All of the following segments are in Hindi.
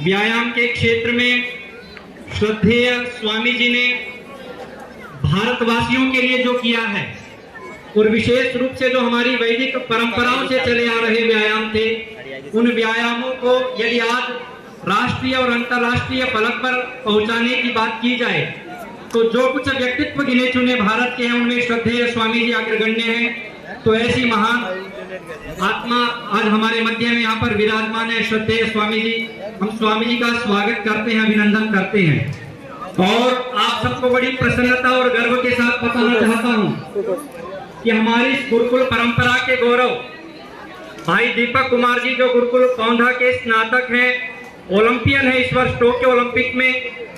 व्यायाम के क्षेत्र में श्रद्धेय स्वामी जी ने भारतवासियों के लिए जो किया है और विशेष रूप से जो हमारी वैदिक परंपराओं से चले आ रहे व्यायाम थे, उन व्यायामों को यदि आज राष्ट्रीय और अंतर्राष्ट्रीय फलक पर पहुंचाने की बात की जाए तो जो कुछ व्यक्तित्व गिने चुने भारत के हैं उनमें श्रद्धेय स्वामी जी अग्रगण्य हैं। तो ऐसी महान आत्मा आज हमारे मध्य में यहाँ पर विराजमान है श्रद्धेय स्वामी जी। हम स्वामी जी का स्वागत करते हैं, अभिनंदन करते हैं। और आप सबको बड़ी प्रसन्नता और गर्व के साथ बताना चाहता हूँ कि हमारी गुरुकुल परंपरा के गौरव भाई दीपक कुमार जी जो गुरुकुल कौंधा के स्नातक हैं, ओलंपियन है इस वर्ष टोक्यो ओलंपिक में,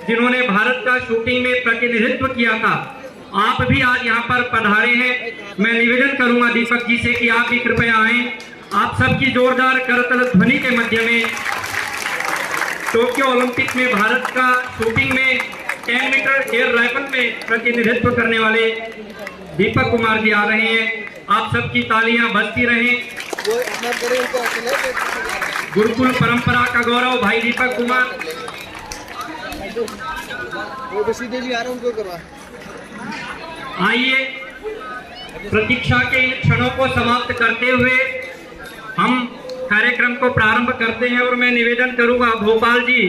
जिन्होंने भारत का शूटिंग में प्रतिनिधित्व किया था, आप भी आज यहाँ पर पधारे हैं। मैं निवेदन करूंगा दीपक जी से कि आप भी कृपया आएं। आप सबकी जोरदार करतल ध्वनि के मध्य में टोक्यो ओलंपिक में भारत का शूटिंग में 10 मीटर एयर राइफल में प्रतिनिधित्व करने वाले दीपक कुमार जी आ रहे हैं। आप सबकी तालियां बजती रहें। गुरुकुल परंपरा का गौरव भाई दीपक कुमार। आइए प्रतीक्षा के इन क्षणों को समाप्त करते हुए हम कार्यक्रम को प्रारंभ करते हैं। और मैं निवेदन करूंगा भोपाल जी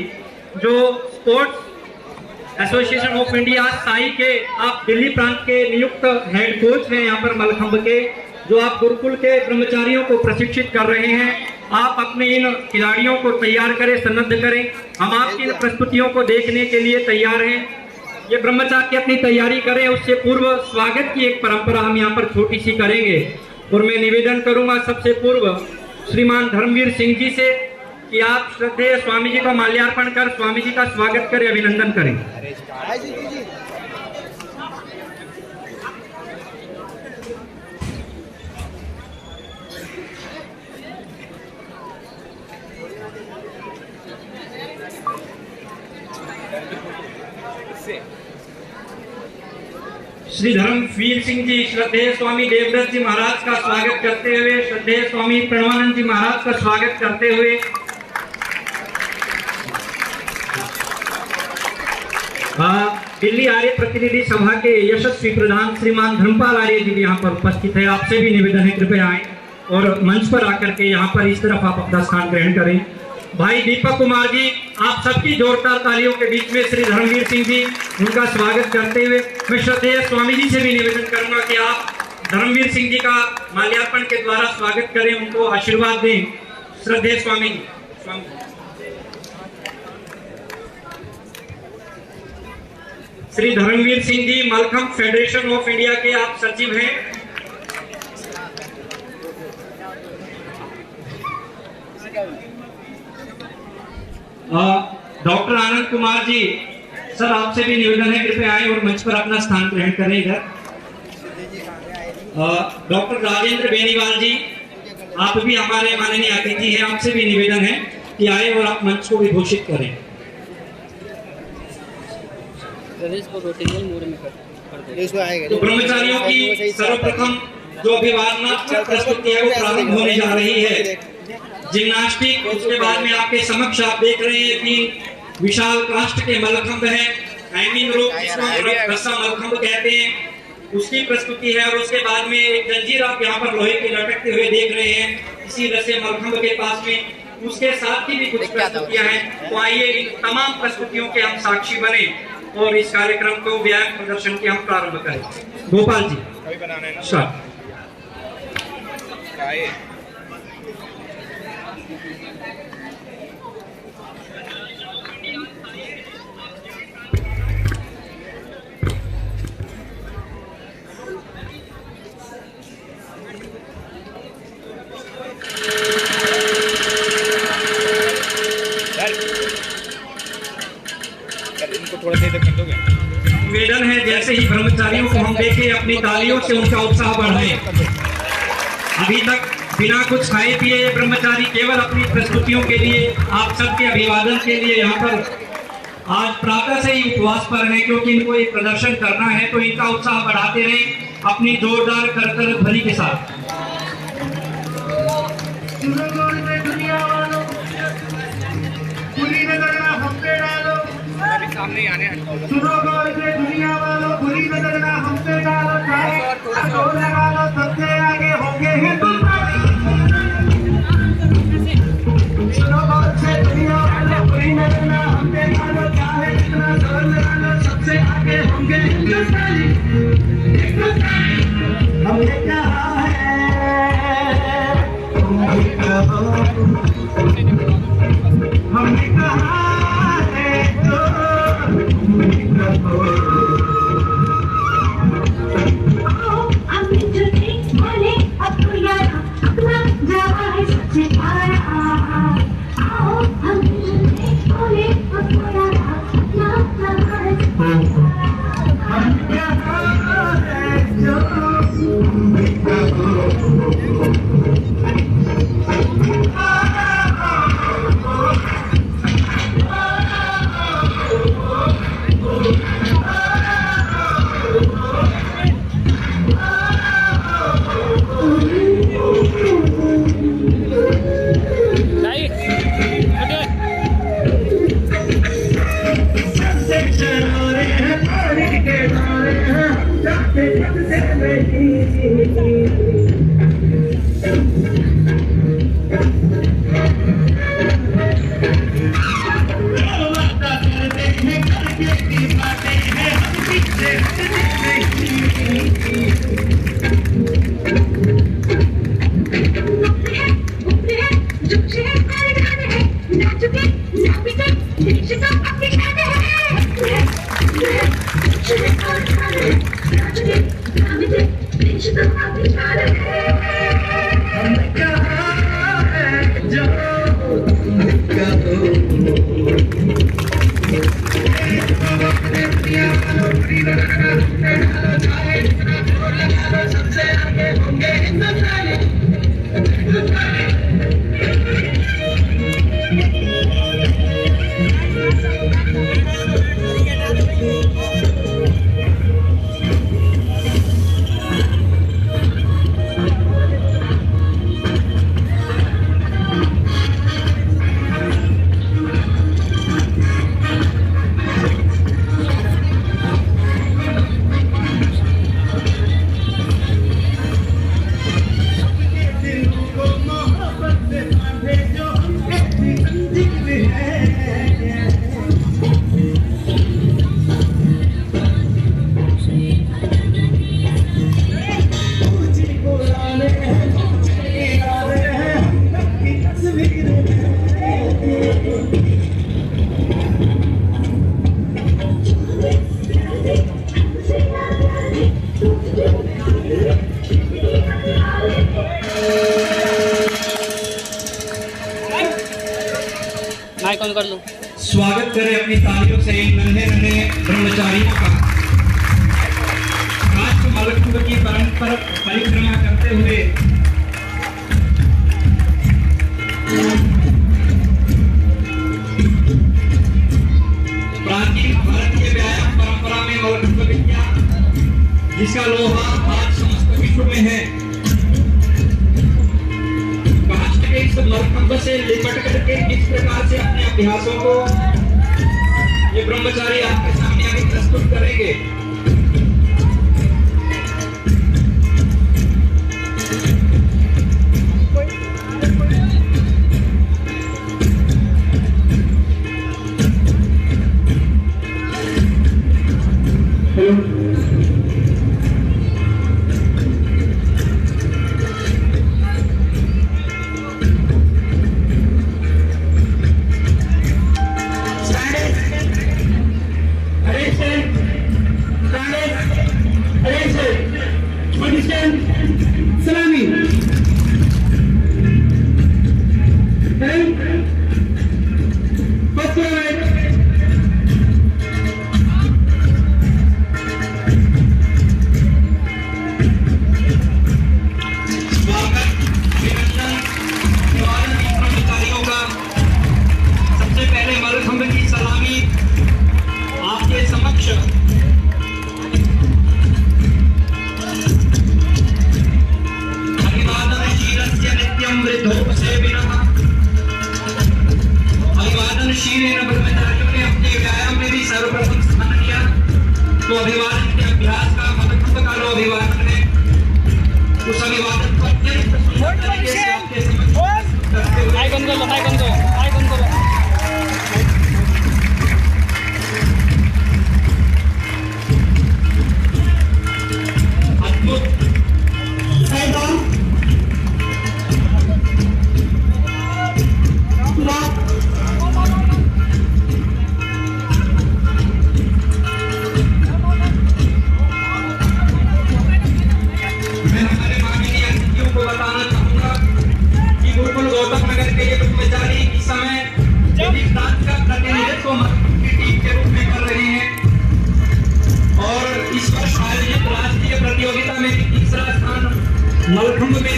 जो sports association of India Sai के आप दिल्ली प्रांत के नियुक्त हेड कोच हैं यहाँ पर मलखंभ के, जो आप गुरुकुल के ब्रह्मचारियों को प्रशिक्षित कर रहे हैं, आप अपने इन खिलाड़ियों को तैयार करें, सन्नद्ध करें। हम आपकी इन प्रस्तुतियों को देखने के लिए तैयार हैं। ये ब्रह्मचारी अपनी तैयारी करें, उससे पूर्व स्वागत की एक परंपरा हम यहाँ पर छोटी सी करेंगे। और मैं निवेदन करूंगा सबसे पूर्व श्रीमान धर्मवीर सिंह जी से कि आप श्रद्धेय स्वामी जी को माल्यार्पण कर स्वामी जी का स्वागत करें, अभिनंदन करें। श्री धर्मवीर सिंह जी श्रद्धेय स्वामी देवव्रत जी महाराज का स्वागत करते हुए, श्रद्धेय स्वामी प्रणवानंद जी महाराज का स्वागत करते हुए, दिल्ली आर्य प्रतिनिधि सभा के यशस्वी प्रधान श्रीमान धर्मपाल आर्य जी भी यहाँ पर उपस्थित है। आपसे भी निवेदन है कृपया आए और मंच पर आकर के यहाँ पर इस तरफ आप अपना स्थान ग्रहण करें। भाई दीपक कुमार जी, आप सबकी जोरदार तालियों के बीच में श्री धर्मवीर सिंह जी उनका स्वागत करते हुए मैं श्रद्धेय स्वामी जी से भी निवेदन करूंगा कि आप धर्मवीर सिंह जी का माल्यार्पण के द्वारा स्वागत करें, उनको आशीर्वाद दें। श्रद्धेय Swami ji. Shri Dharmveer Singh ji mallakhamb federation of India के आप सचिव हैं। डॉक्टर आनंद कुमार जी, सर आपसे भी निवेदन है कृपया आए और मंच पर अपना स्थान ग्रहण करें। इधर डॉक्टर राजेंद्र बेनीवाल जी, आप भी हमारे माननीय अतिथि हैं, आपसे भी निवेदन है कि आए और आप मंच को विभूषित करें। तो ब्रह्मचारियों की सर्वप्रथम जो अभिवादनात्मक प्रस्तुति है वो प्रारंभ होने जा रही है। जिम्नास्टिक, उसके बाद में आपके समक्ष आप देख रहे हैं तीन विशाल काष्ठ के मलखंभ है, हैंगिंग रोप जिसको रस्सा मलखंभ कहते हैं, उसकी प्रस्तुति है। और उसके बाद में एक जंजीर आप यहाँ पर लोहे के लटकते हुए देख रहे हैं इसी रस्से मलखंभ के पास में, उसके साथ ही भी कुछ प्रस्तुतियां हैं। तो आइए इन तमाम प्रस्तुतियों के हम साक्षी बने और इस कार्यक्रम को व्यायाम प्रदर्शन के हम प्रारंभ करें। गोपाल जी सर। निवेदन है जैसे ही ब्रह्मचारियों को हम देखें अपनी तालियों से उनका उत्साह बढ़ाएं। अभी तक बिना कुछ खाए पिए ये ब्रह्मचारी केवल अपनी प्रस्तुतियों के लिए, आप सबके अभिवादन के लिए यहाँ पर आज प्रातः से ही उपवास पर है, क्योंकि इनको एक प्रदर्शन करना है। तो इनका उत्साह बढ़ाते रहें अपनी जोरदार करतल ध्वनि के साथ। दुनिया वालों सुनो गौर से दुनिया वालों, बुरी नजर ना हम पे डालो, चाहे जोर लगा लो, सबसे आगे होंगे हिंदुस्तानी। सुनो गौर से दुनिया वालों, बुरी नजर ना हम पे डालो, चाहे जितना जोर लगा लो, सबसे आगे होंगे हिंदुस्तानी। हमने कहा है तुम भी कहो, हमने कहा है तो तुम भी कहो। हमने जो नहीं बोले अब तो यार अपना जवा है सबसे प्यारा। आओ हमने जो नहीं बोले अब तो यार अपना जवा है सबसे प्यारा। हमने कहा है जो तुम भी कहो। कौन कर लूं? स्वागत करें अपनी तालियों से इन नन्हे नन्हे ब्रह्मचारियों का। राष्ट्र मलकुंभ की परंपरा परिक्रमा करते हुए प्राचीन भारतीय व्यायाम परंपरा में मलकुंभ विद्या, जिसका लोहा आज समस्त विश्व में है, इस मलकुंभ से लिपट करके इस प्रकार से अपने अभ्यासों को ये ब्रह्मचारी आपके सामने अभी प्रस्तुत करेंगे। अभिवादनशील ब्रह्मचारियों ने अपने व्यायाम में भी सर्वप्रथम मलखंभ में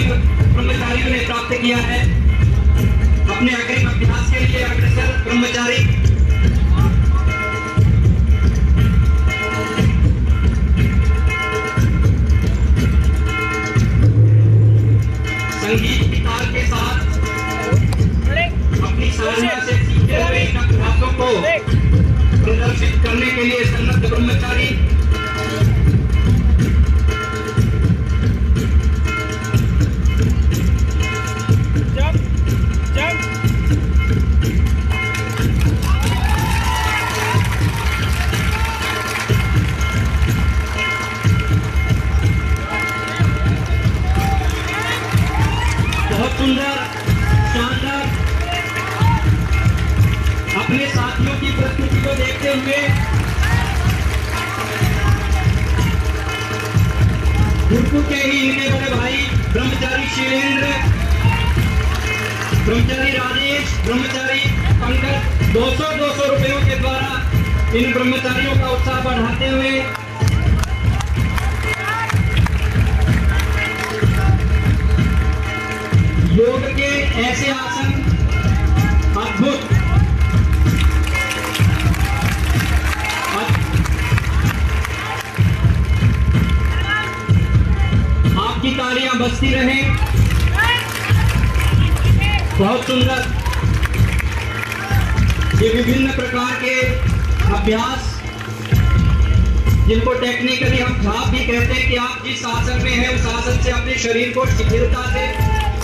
ब्रह्मचारियों ने प्राप्त किया है। अपने अग्रिम अभ्यास के लिए अग्रसर ब्रह्मचारी संगीत की ताल के साथ अपनी साधना से सीखे हुए इन अभ्यासों को प्रदर्शित करने के लिए सन्नद्ध ब्रह्मचारी सुंदर शानदार अपने साथियों की प्रस्तुति को देखते हुए गुरुकुल के ही इनके बड़े भाई ब्रह्मचारी शिवेंद्र, ब्रह्मचारी राजेश, ब्रह्मचारी पंकज 200 रुपयों के द्वारा इन ब्रह्मचारियों का उत्साह बढ़ाते हुए योग के ऐसे आसन अद्भुत आपकी तालियां बजती रहें। बहुत सुंदर ये विभिन्न प्रकार के अभ्यास जिनको टेक्निकली हम झाप भी कहते हैं कि आप जिस आसन में हैं उस आसन से अपने शरीर को शिथिलता से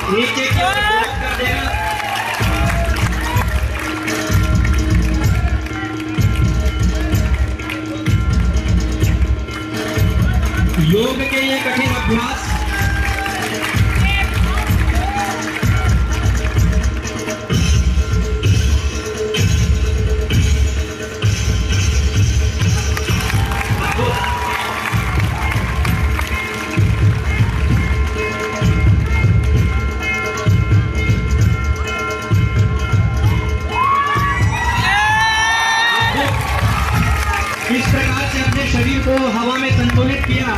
नीचे की ओर कर देना। योग के ये कठिन अभ्यास इस प्रकार से अपने शरीर को हवा में संतुलित किया।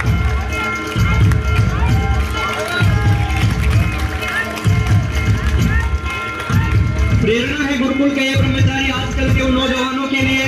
प्रेरणा है गुरुकुल के ये ब्रह्मचारी आजकल के उन नौजवानों के लिए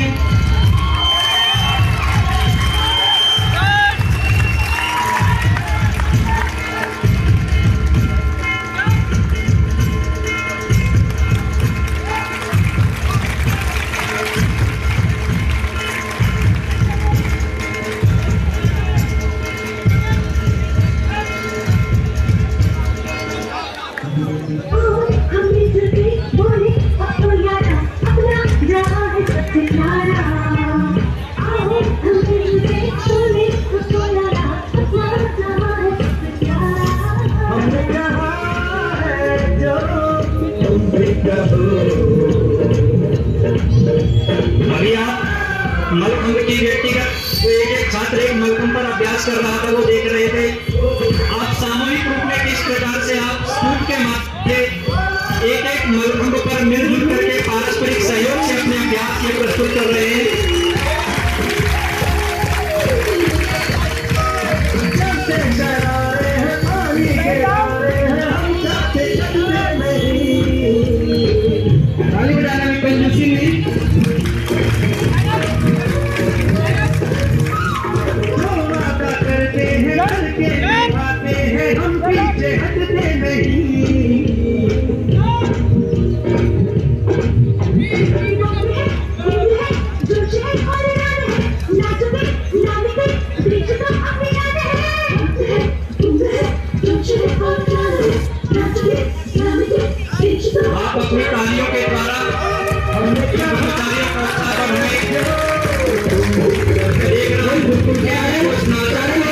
अभी आप मलखंभ की व्यक्तिगत एक छात्र एक मलखंभ पर अभ्यास कर रहा था वो देख रहे थे। आप सामूहिक रूप में किस प्रकार से आप स्कूल के माध्यम एक मलखंभ पर मिलजुल करके पारस्परिक सहयोग से अपने अभ्यास में प्रस्तुत कर रहे हैं। ताली बजाने में कंजूसी नहीं। करते हैं हम पीछे हटते नहीं। आप अपनी तालियों के द्वारा कर्मचारियों का उत्साह बढ़ाएं। देख रहा हूं गुरुकुल के आए कर्मचारियों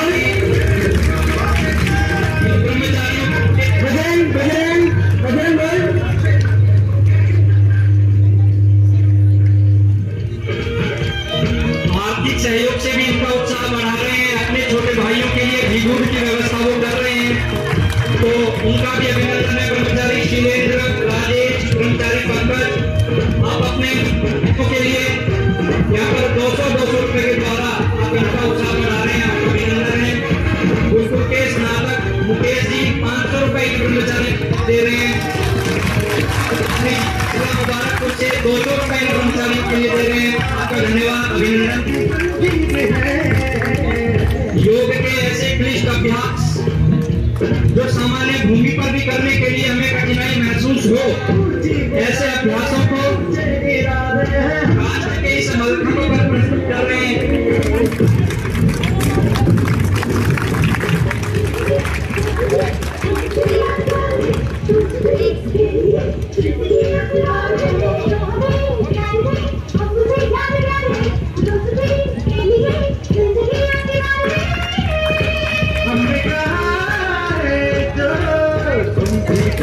आर्थिक सहयोग से भी इनका उत्साह बढ़ा रहे हैं। अपने छोटे भाइयों के लिए घी दूध की व्यवस्था वो कर रहे हैं, तो उनका भी अभिनंदन है। कर्मचारी शिलेंद्र, राजेश, कर्मचारी पंकज, आप अपने बच्चों के लिए यहाँ पर 200 रुपए के द्वारा आप इनका उत्साह बढ़ा रहे हैं, आपका अभिनंदन है। गुरुकुल के स्नातक मुकेश जी 500 रुपए की कर्मचारी दे रहे हैं। मुबारकपुर से 200 रुपए कर्मचारियों के लिए दे रहे हैं, आपका धन्यवाद, अभिनंदन। योग के ऐसे क्लिष्ट अभ्यास जो सामान्य भूमि पर भी करने के लिए हमें कठिनाई महसूस हो, ऐसे अभ्यासों को राष्ट्र के इस मलखंभ पर प्रस्तुत कर रहे हैं।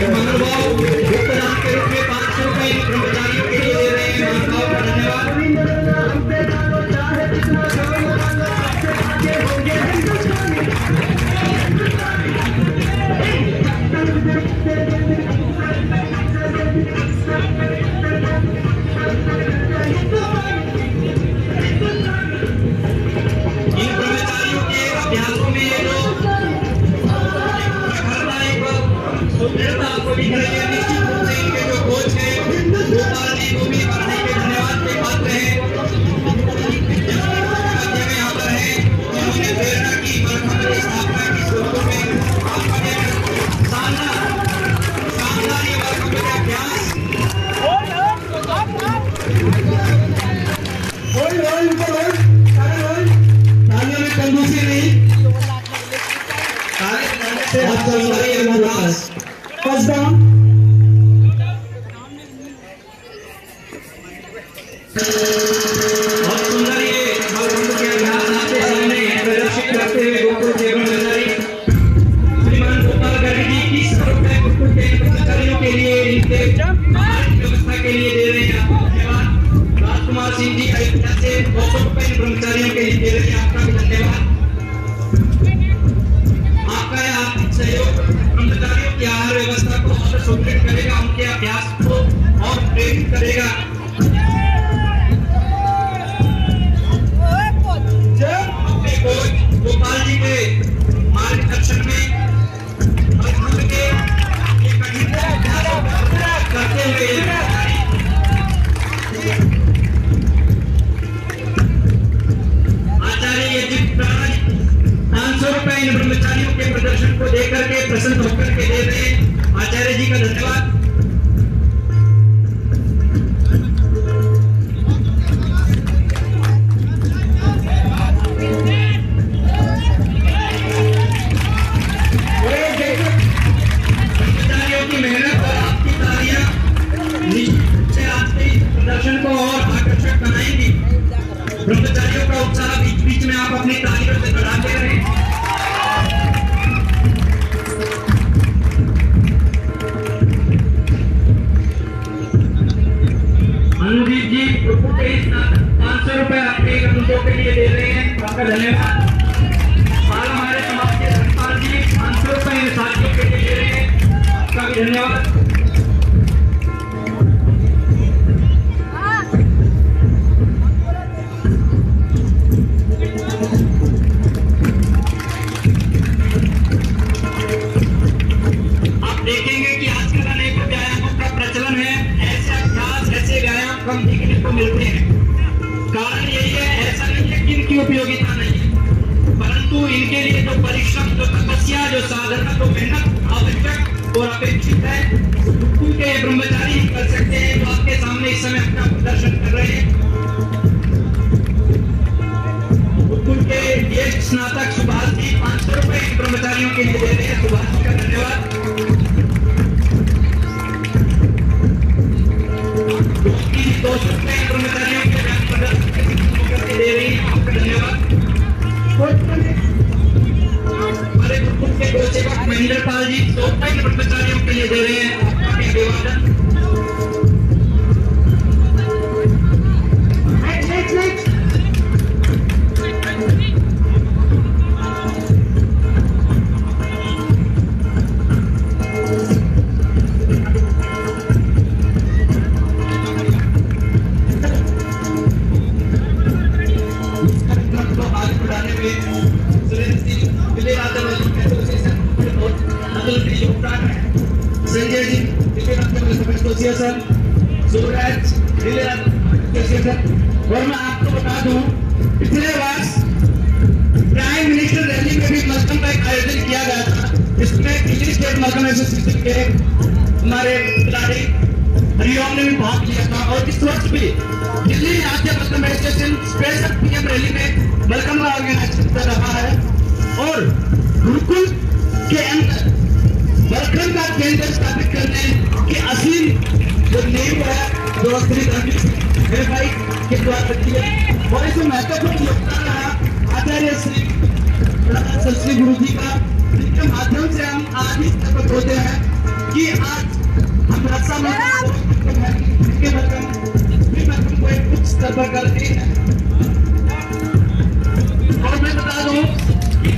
मनोभाव भुगतान के रूप में 500 रुपए कर्मचारियों के लिए दे रहे हैं, मनोभाव का धन्यवाद। इन कर्मचारियों के अभ्यासों में जो सुंदरता आपको दिख रही है, निश्चित रूप से इनके जो कोच हैं गोपाल जी को भी बधाई के धन्यवाद के पात्र हैं। में यहाँ पर है उन्होंने प्रेरणा की मलखंभ की स्थापना की शुरू में आपका शानदार ये मलखंभ का अभ्यास तालियों में कंजूसी नहीं, बहुत सुंदर ये मलखंभ के अभ्यास आपके सामने प्रदर्शित करते हुए गुरुकुल के कर्मचारी श्रीमान गोपाल गर्ग जी 30 रुपए गुरुकुल के कर्मचारियों के लिए इनके व्यवस्था के लिए दे रहे हैं, आपको धन्यवाद। राजकुमार सिंह जी अयोध्या से 200 रुपए कर्मचारियों के लिए दे रहे हैं, आपका भी धन्यवाद। आपका यह आर्थिक सहयोग कर्मचारियों की आहार व्यवस्था को और सुदृढ़ करेगा, उनके अभ्यास को और प्रेरित करेगा। अपने कोच गोपाल जी के मार्गदर्शन में मलखंभ के ये कठिन अभ्यासों को करते हुए आचार्य यज्ञ 500 रुपए इन कर्मचारियों के प्रदर्शन को देकर के प्रसन्न होकर के दे रहे हैं, आचार्य जी का धन्यवाद। कर्मचारियों की मेहनत और आपकी तालियां निश्चित रूप से आज के प्रदर्शन को और आकर्षक बनाएंगी। कर्मचारियों का उत्साह बीच बीच में आप अपनी तालियों से बढ़ाते रहें। अनुदीप जी 500 रुपए आपके कर्मचारियों के लिए दे रहे हैं, आपका धन्यवाद। और हमारे समाज के धर्मपाल जी 500 रुपए इन साथियों के लिए दे रहे हैं, आपका भी धन्यवाद। आप देखेंगे कि आजकल अनेक व्यायामों का प्रचलन है, ऐसे अभ्यास ऐसे व्यायाम कम देखने को मिलते हैं। कारण यही है, ऐसा नहीं है कि इनकी उपयोगिता नहीं है, परंतु इनके लिए जो परिश्रम, जो तपस्या, जो साधना, जो मेहनत आवश्यक और अपेक्षित है, उनके ब्रह्मचारी कर सकते हैं, जो आपके सामने इस समय अपना प्रदर्शन कर रहे हैं। उनके ज्येष्ठ स्नातक सुभाष जी 500 रुपए ब्रह्मचारियों के लिए दे रहे हैं, सुभाष जी का धन्यवाद। एसोसिएशन, सूरज दिल्ली राज्य एसोसिएशन। और मैं आपको बता दूं, पिछले वर्ष प्राइम मिनिस्टर रैली में भी मलखम्ब का एक आयोजन किया गया था, जिसमें दिल्ली स्टेट मलखम्ब एसोसिएशन के हमारे खिलाड़ी हरिओम ने भी भाग लिया था। और इस वर्ष भी दिल्ली राज्य mallakhamb association special PM rally में मलखम्ब का ऑर्गेनाइजेशन कर रहा है। और गुरुकुल के अंदर मलखम्ब का केंद्र स्थापित करने की असली जो नींव है, जो श्री मेरे भाई के द्वारा रखी है। और इसमें महत्वपूर्ण योगदान रहा आचार्य श्री गुरु जी का, जिनके माध्यम से हम आज इस तक पहुंचे हैं कि आज हम रक्षा मलखम्ब को एक उच्च स्तर पर करते हैं। और मैं बता दूं कि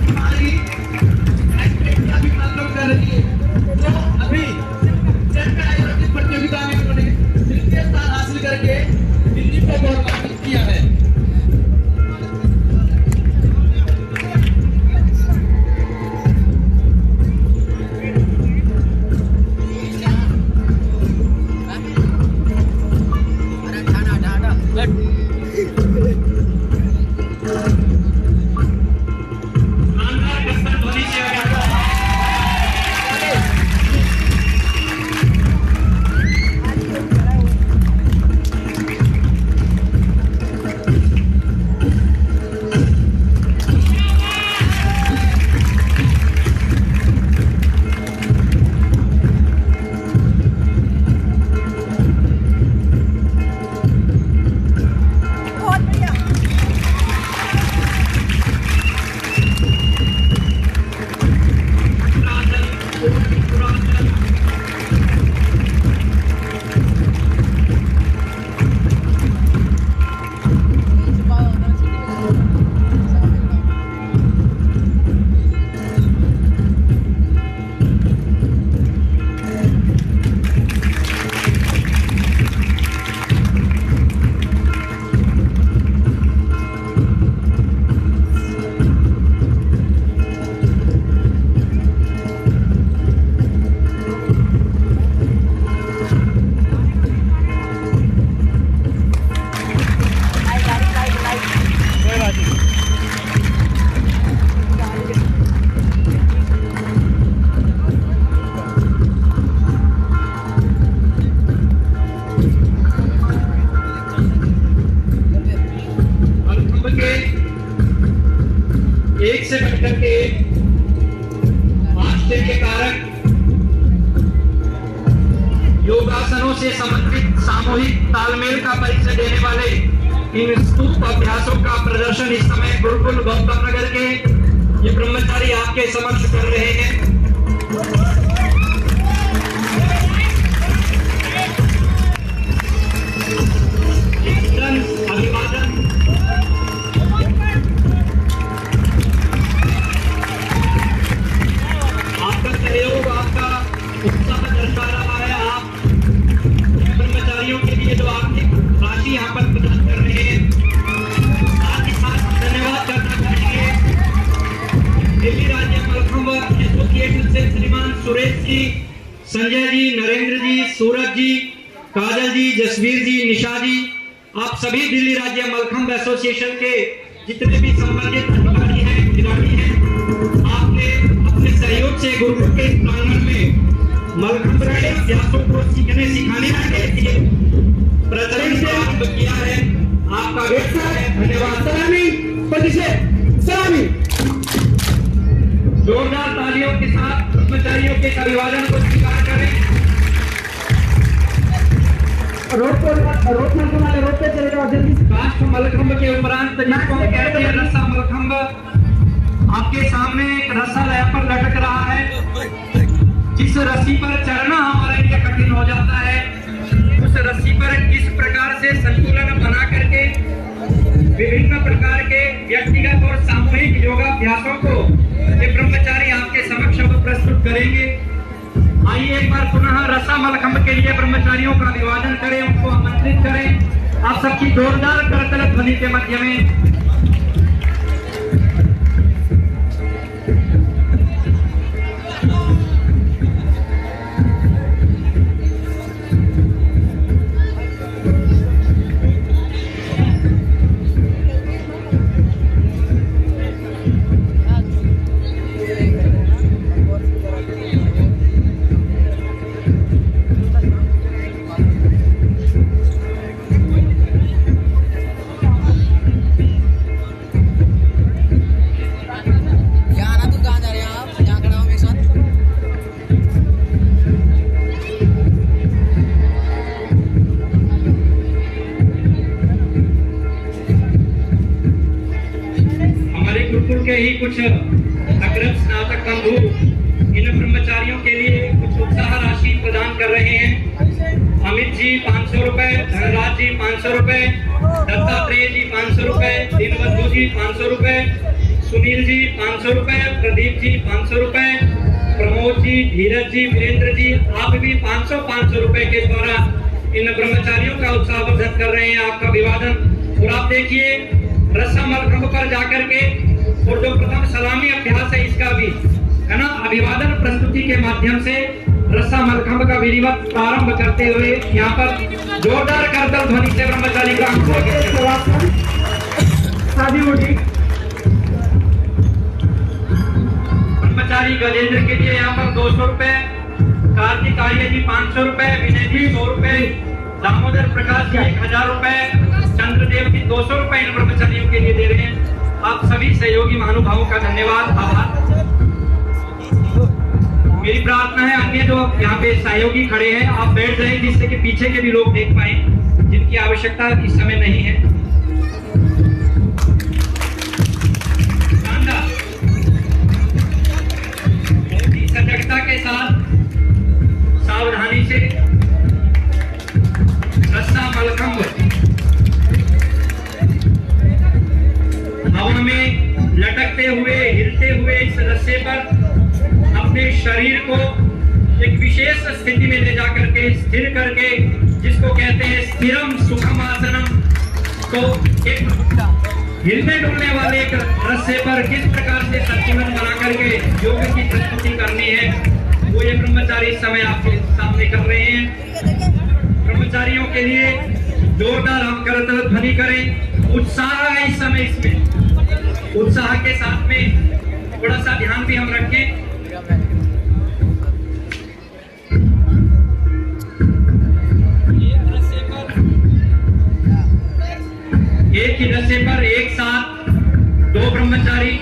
हमारी अभी मलखम्ब कर रही है, तो अभी आयोजित प्रतियोगिता में उन्होंने तृतीय स्थान हासिल करके दिल्ली को गौरवान्वित किया है। एक से बढ़कर के आश्चर्य कारक योगासनों से समर्पित सामूहिक तालमेल का परिचय देने वाले इन स्तूप अभ्यासों का प्रदर्शन इस समय गुरुकुल गौतम नगर के ये ब्रह्मचारी आपके समक्ष कर रहे हैं। अभिवादन आपका सहयोग, आपका उत्साह दर्शा रहा है। आप ब्रह्मचारियों के लिए जो आर्थिक राशि यहाँ पर प्रदान कर रहे हैं, साथ ही साथ धन्यवाद करना चाहिए दिल्ली राज्य मलखम्ब एसोसिएशन से श्रीमान सुरेश जी, संजय जी, नरेंद्र जी, सूरज जी, काजल जी, जसवीर जी, निशा जी, आप सभी दिल्ली राज्य मलखम्ब एसोसिएशन के जितने भी संबंधित अधिकारी हैं, खिलाड़ी हैं, आपने अपने सहयोग से गुरुकुल के प्रांगण में मलखम्ब के अभ्यासों को सीखने सिखाने के लिए प्रचलन से आरंभ किया है। आपका धन्यवाद। सलामी जोरदार तालियों के साथ कर्मचारियों के अभिवादन को स्वीकार करें। काष्ठ मलखम्ब के उपरांत जिसको कहते हैं रस्सा मलखम्ब, आपके सामने एक रस्सा यहाँ पर लटक रहा है। जिस रस्सी पर चढ़ना हमारे लिए कठिन हो जाता है, उस रस्सी पर किस प्रकार से संतुलन बना करके विभिन्न प्रकार के व्यक्तिगत और सामूहिक योगाभ्यासों को ये ब्रह्मचारी आपके समक्ष प्रस्तुत करेंगे। आइए एक बार पुनः रस्सा मलखम्ब के लिए ब्रह्मचारियों का अभिवादन करें, उनको आमंत्रित करें आप सबकी जोरदार करतल ध्वनि के मध्य में। हुए ही कुछ अग्रज स्नातक बंधु इन ब्रह्मचारियों के लिए कुछ उत्साह राशि प्रदान कर रहे हैं। अमित जी 500 रुपए, धनराज जी 500 रुपए, दत्तात्रेय जी 500 रुपए, दीनबंधु जी 500 रुपए, सुनील जी 500 रुपए, प्रदीप जी 500 रुपए, प्रमोद जी, धीरज जी, वीरेंद्र जी, आप भी 500 रुपए के द्वारा इन ब्रह्मचारियों का उत्साहवर्धन कर रहे हैं। आपका अभिवादन। और आप देखिए रस्सा मलखंभ पर जाकर के और जो प्रथम सलामी अभ्यास है इसका भी है ना, अभिवादन प्रस्तुति के माध्यम से रस्सा मलखंभ का विधिवत प्रारंभ करते हुए यहाँ पर जोरदार करताल ध्वनि से ब्रह्मचारी का ब्रह्मचारी गजेंद्र के लिए यहाँ पर 200 रुपए, कार्तिक आर्य जी 500 रुपए, विनय जी 100 रुपए, दामोदर प्रकाश जी 1000 रुपए, चंद्रदेव जी 200 रुपए इन ब्रह्मचारियों के लिए दे रहे हैं। आप सभी सहयोगी महानुभावों का धन्यवाद, आभार। मेरी प्रार्थना है अन्य जो यहाँ पे सहयोगी खड़े हैं आप बैठ जाएं, जिससे कि पीछे के भी लोग देख पाए जिनकी आवश्यकता इस समय नहीं है। शानदार, बहुत ही सजगता के साथ सावधानी से रस्सा मलखंभ हवा में लटकते हुए हिलते हुए इस रस्से पर अपने शरीर को एक विशेष स्थिति में ले जाकर के स्थिर करके, जिसको कहते हैं स्थिरम सुखम आसनम, तो एक हिलने डुलने वाले एक रस्से पर किस प्रकार से संतुलन बना करके योग की प्रस्तुति करनी है, वो ये ब्रह्मचारी इस समय आपके सामने कर रहे हैं। ब्रह्मचारियों के लिए जोरदार हम करताल ध्वनि करें। उत्साह है इस समय, इसमें उत्साह के साथ में थोड़ा सा ध्यान भी हम रखें। एक ही रस्से पर एक साथ दो ब्रह्मचारी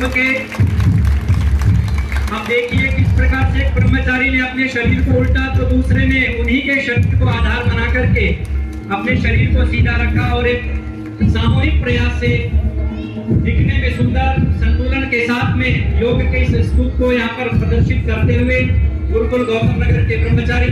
के अब देखिए किस प्रकार से एक ब्रह्मचारी ने अपने शरीर को उल्टा तो दूसरे ने उन्हीं के शरीर को आधार बना करके अपने शरीर को सीधा रखा और एक सामूहिक प्रयास से दिखने में सुंदर संतुलन के साथ में योग के इस स्तूप को यहाँ पर प्रदर्शित करते हुए गुरुकुल गौतम नगर के ब्रह्मचारी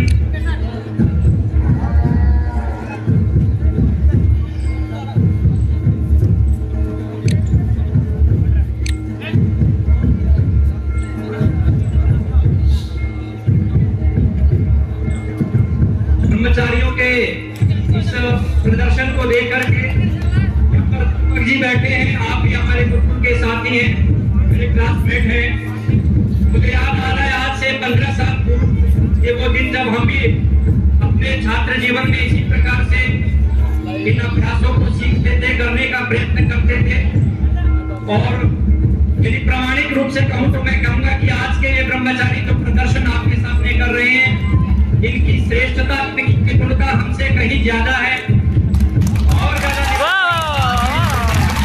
ब्रह्मचारियों के इस प्रदर्शन को देख करके यहाँ पर दीपक जी बैठे हैं, आप भी हमारे गुरुकुल के साथी हैं, मेरे क्लासमेट हैं। मुझे याद आ रहा है आज से 15 साल पूर्व ये वो दिन जब हम भी अपने छात्र जीवन में इसी प्रकार से इन अभ्यासों को सीखते थे, करने का प्रयत्न करते थे। और यदि प्रामाणिक रूप से कहूँ तो मैं कहूँगा कि आज के ये ब्रह्मचारी जो प्रदर्शन आपके सामने कर रहे हैं, इनकी श्रेष्ठता की गुणता हमसे कहीं ज्यादा है और ज्यादा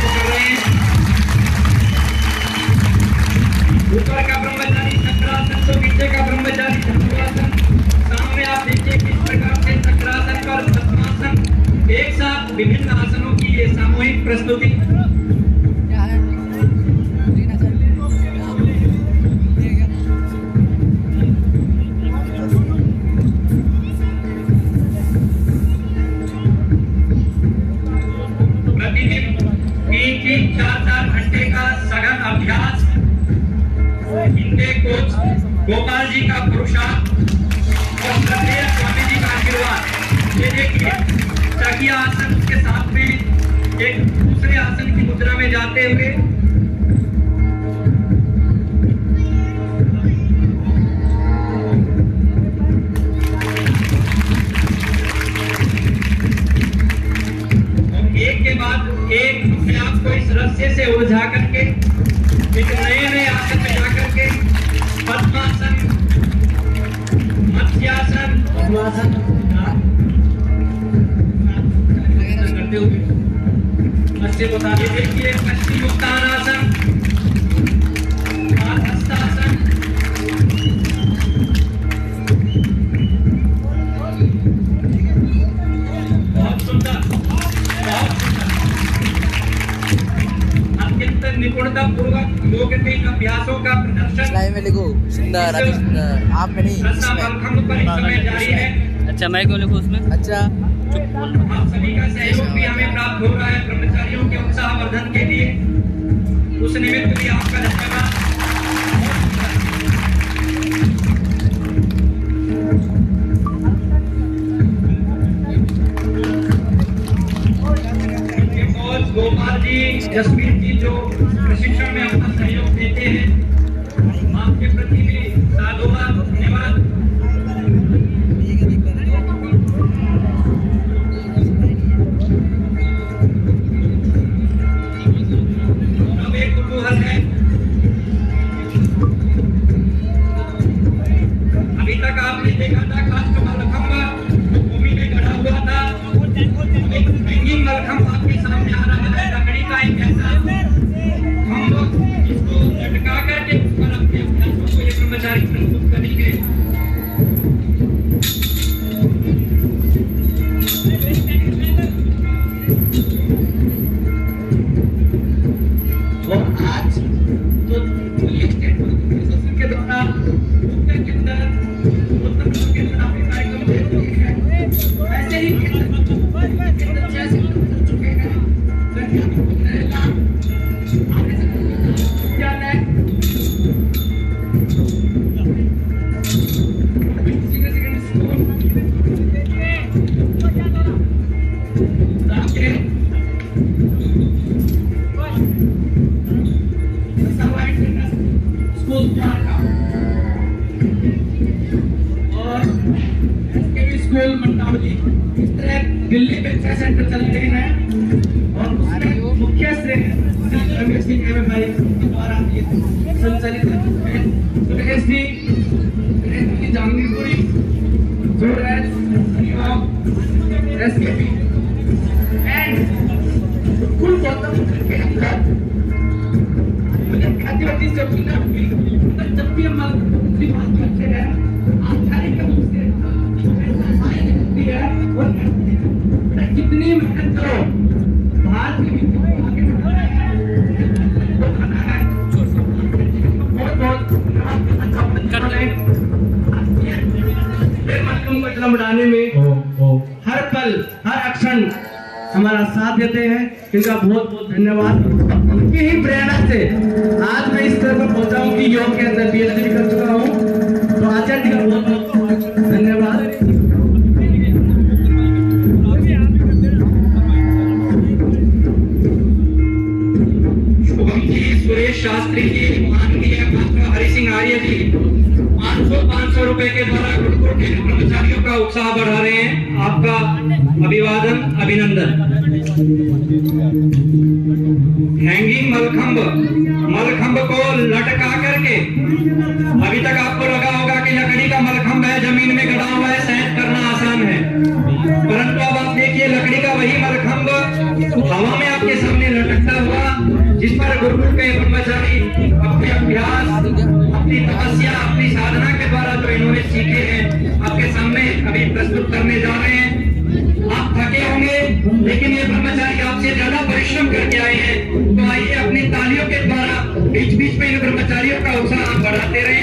कर रहे हैं। ऊपर का ब्रह्मचारी चक्रासन तो नीचे का ब्रह्मचारी धनुरासन। सामने आप देखिए किस प्रकार से चक्रासन पर पद्मासन एक साथ विभिन्न आसनों की ये सामूहिक प्रस्तुति। प्रतिदिन 3-4 घंटे का सघन अभ्यास, इनके कोच गोपाल जी का पुरुषार्थ और स्वामी जी का आशीर्वाद। ये देखिए चकिया आसन के साथ में एक दूसरे आसन की मुद्रा में जाते हुए एक के बाद एक अपने आप को इस रस्से से उलझा करके एक नए पद्मासन करते हुए मत्स्य बता देखिए मछली उत्तानासन, हस्तासन, बहुत सुंदर, बहुत सुंदर, अत्यंत निपुणता पूर्वक योग के अभ्यासों का प्रदर्शन लाइव में लिखो सुंदर, अति सुंदर, आप में नहीं मलखंभ पर इस समय जारी है। अच्छा मैं क्यों लिखूं उसमें? अच्छा आप सभी का सहयोग भी हमें प्राप्त हो रहा है ब्रह्मचारियों के उत्साह वर्धन के लिए, उस निमित्त भी आपका धन्यवाद। गोपाल जी, जसवीर जी जो प्रशिक्षण में अपना सहयोग देते हैं, आपके प्रति भी साधुवाद, धन्यवाद। अब एक कुतूहल है, अभी तक आपने देखा था खास मलखंभ भूमि में गड़ा हुआ था, हैंगिंग मलखंभ आपके सामने आ रहा है। लकड़ी का एक ऐसा खंभ जिसको लटका करके उस पर अपने अभ्यासों को ये ब्रह्मचारी प्रस्तुत करेंगे। और आज तो के द्वारा के अंदर कार्यक्रम दे चुके हैं, ऐसे ही चुके हैं। स्कूल मंडावली इस तरह दिल्ली में 6 सेंटर चल रहे हैं और उसमें मुख्य से रमेश सिंह भाई द्वारा संचालित है। सुरेश जी जामनीपुरी, सूरज, हरिओम, एसकेपी एंड कुल गौतम के अंदर मुझे खाद्यवती से पूछना जब भी हम अपनी बात करते हैं आधारिक रूप से कितनी मेहनत करो भारत की आगे बढ़ाना है, वो खाना है। बहुत बहुत मलखंभ को जन्म बढ़ाने में हर पल हर क्षण हमारा साथ देते हैं, इनका बहुत बहुत धन्यवाद। उनकी ही प्रेरणा से आज मैं इस तरह पर पहुंचा हूँ कि योग के अंदर PhD भी कर चुका हूँ, तो आचार्य जी का बहुत बहुत धन्यवाद। सुरेश शास्त्री जी, माननीय हरि सिंह आर्य जी 500 रुपए के द्वारा कर्मचारियों का उत्साह बढ़ा रहे हैं। आपका अभिवादन, अभिनंदन। हैंगिंग मलखंभ को लटका करके, अभी तक आपको लगा होगा कि लकड़ी का मलखंभ है, जमीन में गड़ा हुआ है, सेट करना आसान है, परंतु अब आप देखिए लकड़ी का वही मलखंभ हवा में आपके सामने लटकता हुआ, जिस पर गुरुकुल के ब्रह्मचारी अपने अभ्यास, अपनी तपस्या, अपनी साधना के द्वारा जो इन्होंने सीखे हैं आपके सामने अभी प्रस्तुत करने जा रहे हैं। आप थके होंगे, लेकिन ये ब्रह्मचारी आपसे ज्यादा परिश्रम करके आए हैं, तो आइए अपनी तालियों के द्वारा बीच बीच में इन ब्रह्मचारियों का उत्साह हम बढ़ाते रहे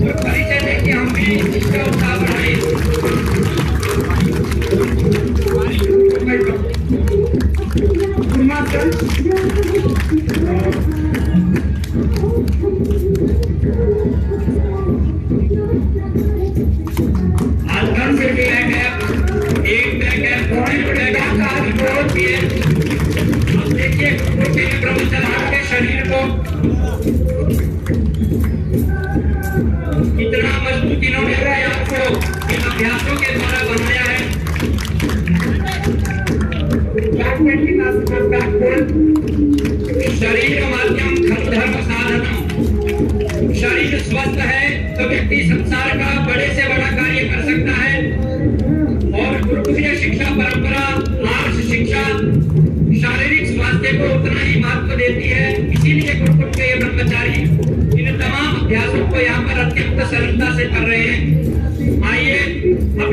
और परिचय देके हम भी इसका उत्साह बढ़ाए। शरीर को कितना मजबूत इन्होंने आपको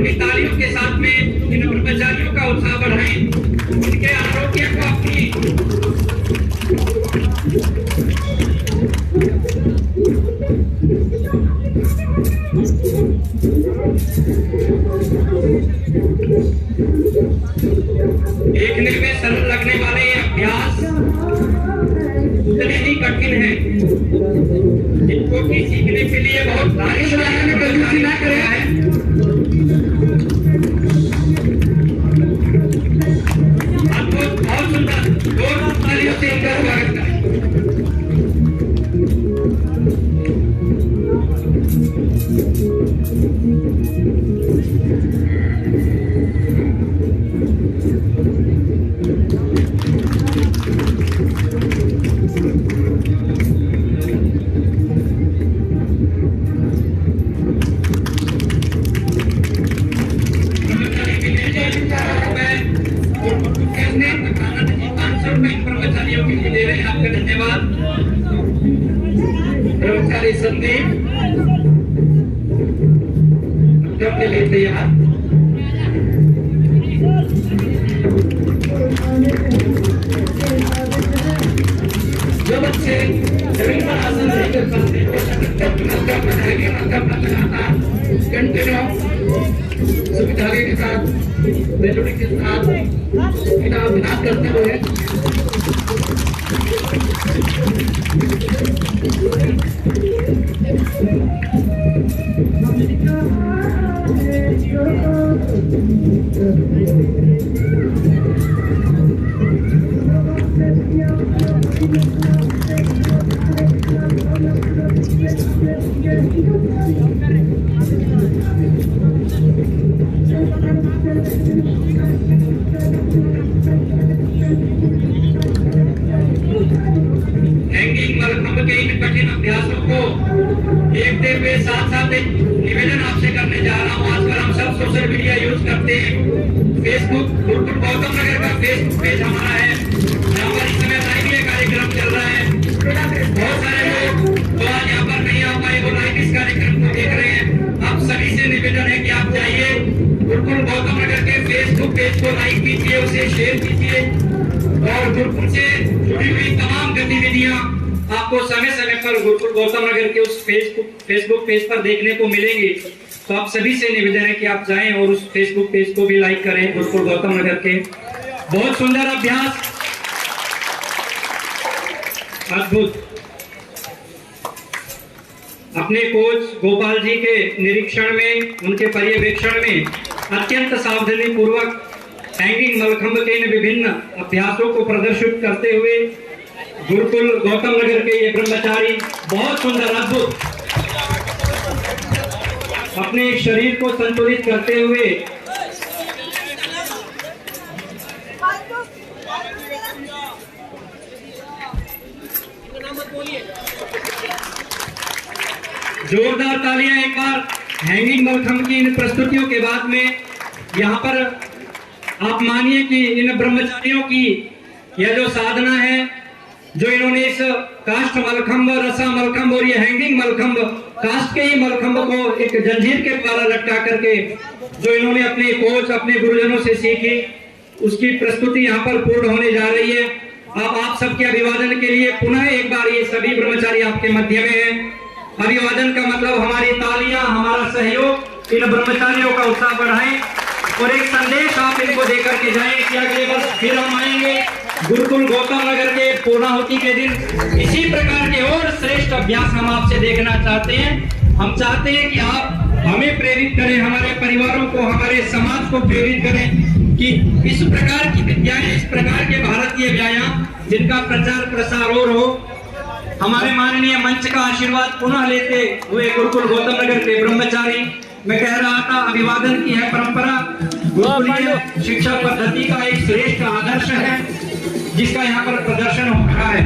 उनकी तालियों के साथ में इन ब्रह्मचारियों का उत्साह बढ़ाएं, इनके आरोग्य को अपनी देखने में सरल लगने वाले ये अभ्यास उतने ही कठिन है, इनको की सीखने के लिए बहुत सारी ना करे है। बहुत सुंदर, जोरदार तालियों से इनका स्वागत करें। कर्मचारियों के लिए दे रहे हैं, आपका धन्यवाद। कर्मचारी संदीप अपने लिए तैयार। जो बच्चे जमीन पर आसन नहीं कर सकते कंटिन्यू सुविधा के साथ मेलोडी के साथ अभ्यास करते हुए हैंगिंग मलखंभ के इन कठिन अभ्यासों को देखते हुए साथ साथ एक निवेदन आपसे करने जा रहा हूँ। आजकल हम सब सोशल मीडिया यूज करते हैं। फेसबुक, गुरुकुल गौतम नगर का फेसबुक पेज हमारा है, यहाँ पर इस समय लाइव ये कार्यक्रम चल रहा है। बहुत सारे लोग तो आज यहाँ पर नहीं आ पाए, वो लाइव इस कार्यक्रम को देख रहे हैं। आप सभी से निवेदन है कि आप जाइए गुरुकुल गौतम नगर के फेसबुक पेज को लाइक कीजिए, उसे शेयर कीजिए और गुरुकुल से जुड़ी हुई तमाम गतिविधियां आपको समय समय पर गुरुकुल गौतम नगर के उस फेसबुक पेज पर देखने को मिलेंगी। तो आप सभी से निवेदन है कि आप जाएं और उस फेसबुक पेज को भी लाइक करें, गुरुकुल गौतम नगर के। बहुत सुंदर अभ्यास, अद्भुत। अपने कोच गोपाल जी के निरीक्षण में, उनके पर्यवेक्षण में अत्यंत सावधानी पूर्वक हैंगिंग मलखंभ के इन विभिन्न अभ्यासों को प्रदर्शित करते हुए गुरुकुल गौतम नगर के ये ब्रह्मचारी बहुत सुंदर, अद्भुत, अपने शरीर को संतुलित करते हुए जोरदार तालियां एक बार हैंगिंग मलखंभ की इन प्रस्तुतियों के बाद में। यहाँ पर आप मानिए कि इन ब्रह्मचारियों की यह जो साधना है, जो इन्होंने इस काष्ठ मलखंभ, रसा मलखंभ और ये हैंगिंग मलखंभ, काष्ठ के ही मलखंभ को एक जंजीर के द्वारा लटका करके जो इन्होंने अपने कोच, अपने गुरुजनों से सीखी, उसकी प्रस्तुति यहाँ पर पूर्ण होने जा रही है। अब आप सबके अभिवादन के लिए पुनः एक बार ये सभी ब्रह्मचारी आपके मध्य में हैं। अभिवादन का मतलब हमारी तालियां, हमारा सहयोग इन ब्रह्मचारियों का उत्साह बढ़ाएं और एक संदेश आप इनको देकर के जाएं कि अगले वर्ष फिर हम आएंगे गुरुकुल गौतम नगर के पूर्णाहुति के दिन। इसी प्रकार के और श्रेष्ठ अभ्यास हम आपसे देखना चाहते हैं। हम चाहते हैं कि आप हमें प्रेरित करें, हमारे परिवारों को, हमारे समाज को प्रेरित करें कि इस प्रकार की विद्याएं, इस प्रकार के भारतीय व्यायाम जिनका प्रचार प्रसार और हो। हमारे माननीय मंच का आशीर्वाद पुनः लेते हुए गुरुकुल गौतम नगर के ब्रह्मचारी, मैं कह रहा था, अभिवादन की है परंपरा गुरुकुलीय शिक्षा पद्धति का एक श्रेष्ठ आदर्श है, जिसका यहाँ पर प्रदर्शन हो रहा है।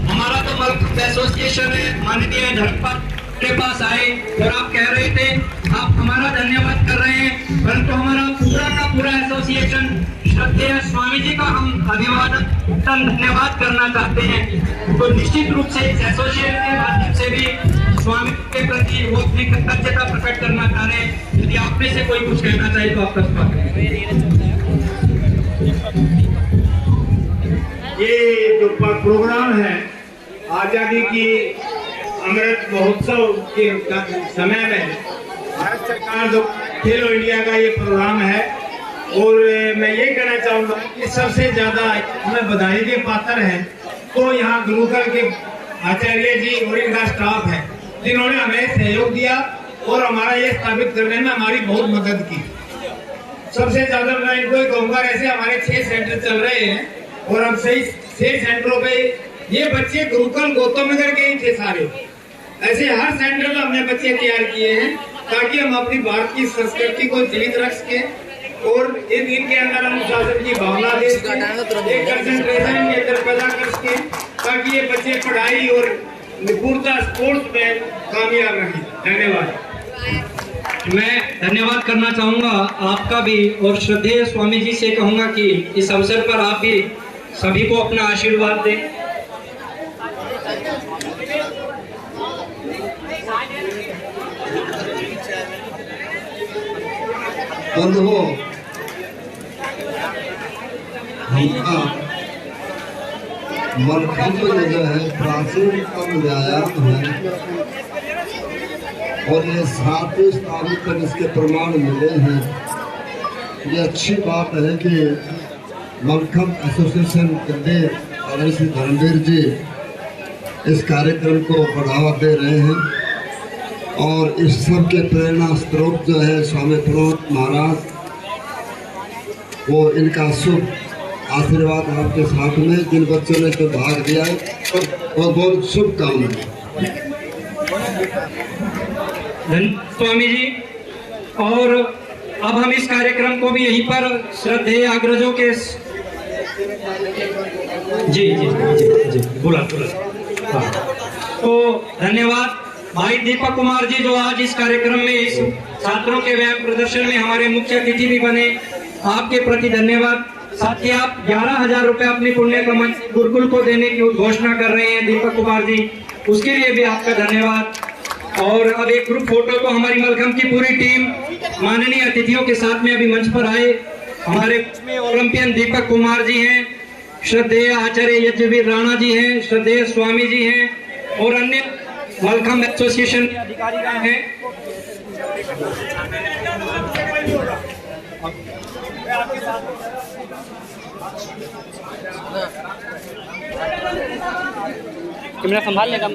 हमारा तो मलखंभ एसोसिएशन है, माननीय धर्मपाल के पास आए और आप कह रहे थे, आप हमारा धन्यवाद कर रहे हैं, परंतु हमारा पूरा का पूरा एसोसिएशन श्रद्धेय स्वामी जी का हम अभिवादन धन्यवाद करना चाहते हैं। तो निश्चित रूप से इस एसोसिएशन के माध्यम से भी स्वामी के प्रति वो अपनी कृतज्ञता प्रकट करना चाह रहे हैं। यदि आप में से कोई कुछ कहना चाहे तो आपका स्वागत है। ये जो प्रोग्राम है आजादी की अमृत महोत्सव के समय में भारत सरकार जो खेलो इंडिया का ये प्रोग्राम है, और मैं ये कहना चाहूँगा कि सबसे ज़्यादा हमें बधाई के पात्र हैं तो यहाँ गुरुकुल के आचार्य जी और इनका स्टाफ है, जिन्होंने हमें सहयोग दिया और हमारा ये स्थापित करने में हमारी बहुत मदद की। सबसे ज़्यादा मैं इनको ही कहूँगा, ऐसे हमारे 6 सेंटर चल रहे हैं और हम सही 6 सेंटरों पे ये बच्चे गुरुकुल गौतम नगर के ही थे सारे। ऐसे हर सेंटर में हमने बच्चे तैयार किए हैं ताकि हम अपनी भारत की संस्कृति को जीवित रख सकें और इनके अंदर अनुशासन की भावना दे सकें, एक कंसंट्रेशन के अंदर पैदा कर सकें ताकि ये बच्चे पढ़ाई और निपुणता स्पोर्ट्स में कामयाब रहें। धन्यवाद। मैं धन्यवाद करना चाहूँगा आपका भी और श्रद्धेय स्वामी जी से कहूँगा कि इस अवसर पर आप भी सभी को अपना आशीर्वाद दें। बंधुओं, हमका मलखंभ जो है प्राचीन कम व्यायाम है और ये 7वीं शताब्दी तक इसके प्रमाण मिले हैं। ये अच्छी बात है कि मलखंभ एसोसिएशन दिल्ली और श्री धर्मवीर जी इस कार्यक्रम को बढ़ावा दे रहे हैं और इस सब के प्रेरणा स्रोत जो है स्वामी प्रमोद महाराज, वो इनका शुभ आशीर्वाद आपके साथ में, जिन बच्चों ने तो भाग लिया है और बहुत शुभकामनाएं। स्वामी जी, और अब हम इस कार्यक्रम को भी यहीं पर श्रद्धेय अग्रजों के जी जी जी जी बोला हाँ। तो धन्यवाद भाई दीपक कुमार जी, जो आज इस कार्यक्रम में इस छात्रों के व्यायाम प्रदर्शन में हमारे मुख्य अतिथि भी बने। आपके प्रति धन्यवाद। साथ ही आप 11,000 रुपए अपनी पुण्य कमाई गुरुकुल को देने की घोषणा कर रहे हैं दीपक कुमार जी, उसके लिए भी आपका धन्यवाद। और अब एक ग्रुप फोटो को हमारी मलखंभ की पूरी टीम माननीय अतिथियों के साथ में अभी मंच पर आए। हमारे ओलंपियन दीपक कुमार जी हैं, श्रद्धेय आचार्य यज्ञवीर राणा जी हैं, श्रद्धेय स्वामी जी हैं और अन्य मलखंभ एसोसिएशन के अधिकारी हैं। कैमरा संभाल लेगा।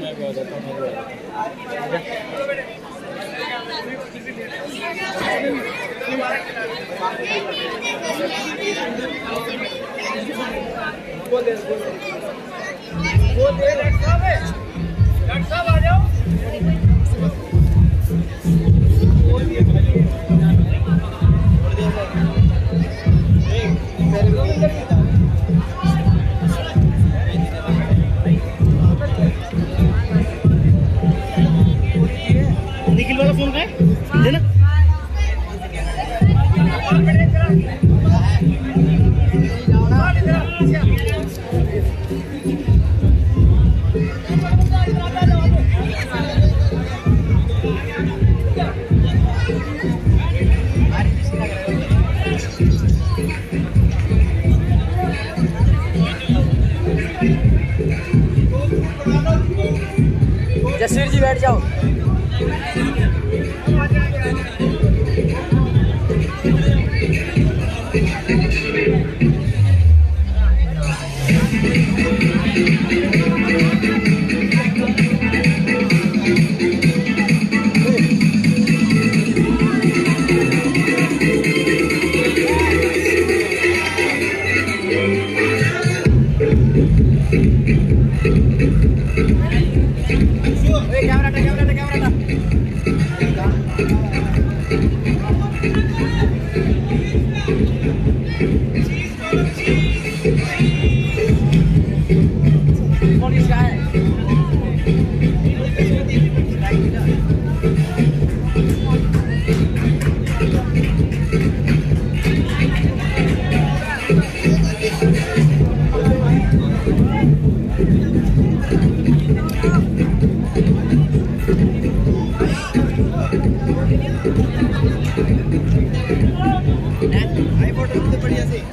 निखिल वाला फोन है देना। जसवीर जी बैठ जाओ।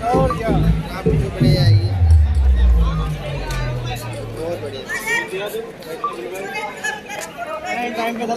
और क्या आपको तो बढ़िया आएगी, बहुत बढ़िया। टाइम पे था